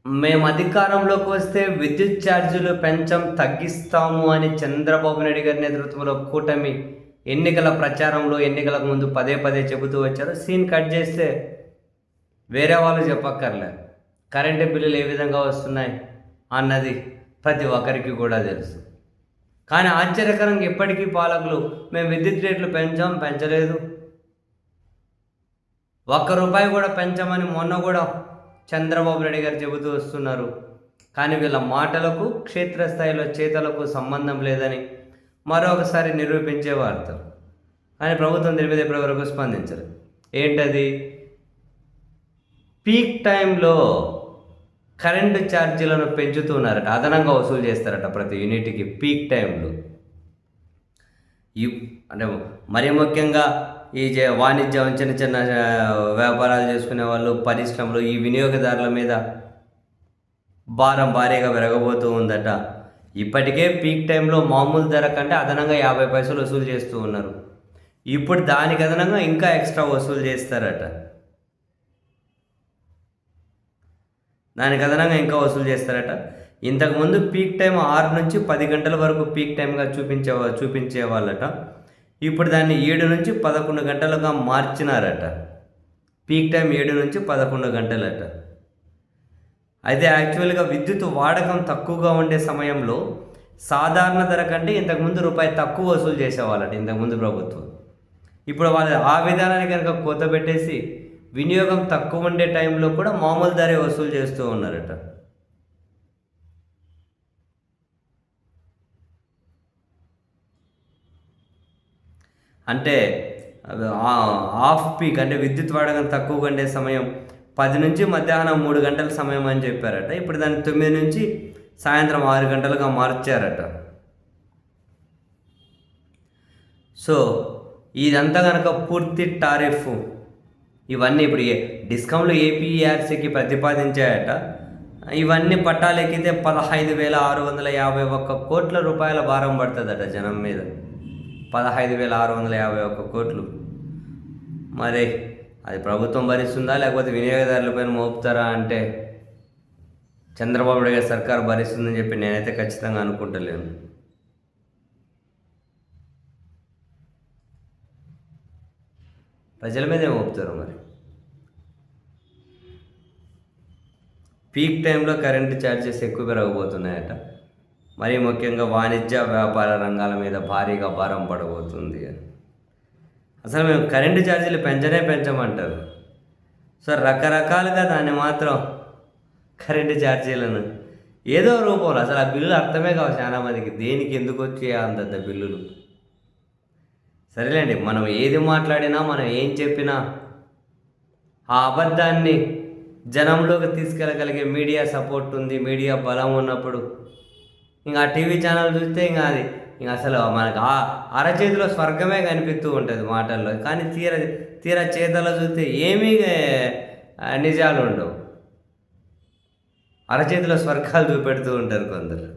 మేము అధికారంలోకి వస్తే విద్యుత్ ఛార్జీలు తగ్గిస్తాము అని చంద్రబాబు నాయుడు గారి నేతృత్వంలో కూటమి ఎన్నికల ప్రచారంలో ఎన్నికలకు ముందు పదే పదే చెబుతూ వచ్చారు. సీన్ కట్ చేస్తే వేరే వాళ్ళు చెప్పక్కర్లే, కరెంటు బిల్లులు ఏ విధంగా వస్తున్నాయి అన్నది ప్రతి ఒక్కరికి కూడా తెలుసు. కానీ ఆశ్చర్యకరంగా ఇప్పటికీ పాలకులు మేము విద్యుత్ రేట్లు పెంచలేదు, ₹1 కూడా పెంచమని మొన్న కూడా చంద్రబాబు నాయుడు గారు చెబుతూ వస్తున్నారు. కానీ వీళ్ళ మాటలకు క్షేత్రస్థాయిలో చేతలకు సంబంధం లేదని మరొకసారి నిరూపించే వార్తలు. కానీ ప్రభుత్వం దీని మీద ఇప్పటివరకు స్పందించరు. ఏంటది? పీక్ టైంలో కరెంటు ఛార్జీలను పెంచుతున్నారట, అదనంగా వసూలు చేస్తారట ప్రతి యూనిట్కి పీక్ టైంలో. అంటే మరీ ముఖ్యంగా ఈ వాణిజ్యం చిన్న చిన్న వ్యాపారాలు చేసుకునే వాళ్ళు, పరిశ్రమలు, ఈ వినియోగదారుల మీద భారం భారీగా పెరగబోతూ ఉందట. ఇప్పటికే పీక్ టైంలో మామూలు ధర కంటే అదనంగా 50 పైసలు వసూలు చేస్తూ ఉన్నారు. ఇప్పుడు దానికి అదనంగా ఇంకా ఎక్స్ట్రా వసూలు చేస్తారట. దానికి అదనంగా ఇంకా వసూలు చేస్తారట. ఇంతకుముందు పీక్ టైం 6 నుంచి 10 గంటల వరకు పీక్ టైంగా చూపించేవాళ్ళట. ఇప్పుడు దాన్ని 7 నుంచి 11 గంటలుగా మార్చినారట. పీక్ టైం 7 నుంచి 11 గంటలట. అయితే యాక్చువల్గా విద్యుత్ వాడకం తక్కువగా ఉండే సమయంలో సాధారణ ధర కంటే ఇంతకుముందు రూపాయి తక్కువ వసూలు చేసేవాళ్ళట ఇంతకుముందు ప్రభుత్వం. ఇప్పుడు వాళ్ళు ఆ విధానాన్ని కనుక కోత పెట్టేసి వినియోగం తక్కువ ఉండే టైంలో కూడా మామూలు ధరే వసూలు చేస్తూ ఉన్నారట. అంటే ఆఫ్ పీక్ అంటే విద్యుత్ వాడకం తక్కువగా ఉండే సమయం 10 నుంచి మధ్యాహ్నం 3 గంటల సమయం అని చెప్పారట. ఇప్పుడు దాన్ని 9 నుంచి సాయంత్రం 6 గంటలుగా మార్చారట. సో ఇదంతా కనుక పూర్తి టారిఫ్ ఇవన్నీ ఇప్పుడు డిస్కౌంట్లు ఏపీఆర్సీకి ప్రతిపాదించాయట. ఇవన్నీ పట్టాలెక్కితే 15,651 కోట్ల రూపాయల భారం పడుతుందట జనం మీద. 15,651 కోట్లు. మరి అది ప్రభుత్వం భరిస్తుందా లేకపోతే వినియోగదారులపైన మోపుతారా అంటే చంద్రబాబు నాయుడు గారి సర్కారు భరిస్తుందని చెప్పి నేనైతే ఖచ్చితంగా అనుకుంటలేను. ప్రజల మీదే మోపుతారు. మరి పీక్ టైంలో కరెంటు ఛార్జెస్ ఎక్కువ పెరగబోతున్నాయట. మరీ ముఖ్యంగా వాణిజ్య వ్యాపార రంగాల మీద భారీగా భారం పడబోతుంది. అసలు మేము కరెంటు ఛార్జీలు పెంచమంటారు. సో రకరకాలుగా దాన్ని మాత్రం కరెంటు ఛార్జీలను ఏదో రూపంలో అసలు ఆ బిల్లులు అర్థమే కావు చాలామందికి, దేనికి ఎందుకు వచ్చే అంతంత బిల్లులు. సరేలేండి, మనం ఏది మాట్లాడినా మనం ఏం చెప్పినా ఆ అబద్ధాన్ని జనంలోకి తీసుకెళ్ళగలిగే మీడియా సపోర్ట్ ఉంది, మీడియా బలం ఉన్నప్పుడు ఇంకా టీవీ ఛానల్ చూస్తే ఇంకా అసలు మనకు అరచేతిలో స్వర్గమే కనిపిస్తూ ఉంటుంది మాటల్లో. కానీ తీర చేతల్లో చూస్తే ఏమీ నిజాలు ఉండవు. అరచేతిలో స్వర్గాలు చూపెడుతూ ఉంటారు కొందరు.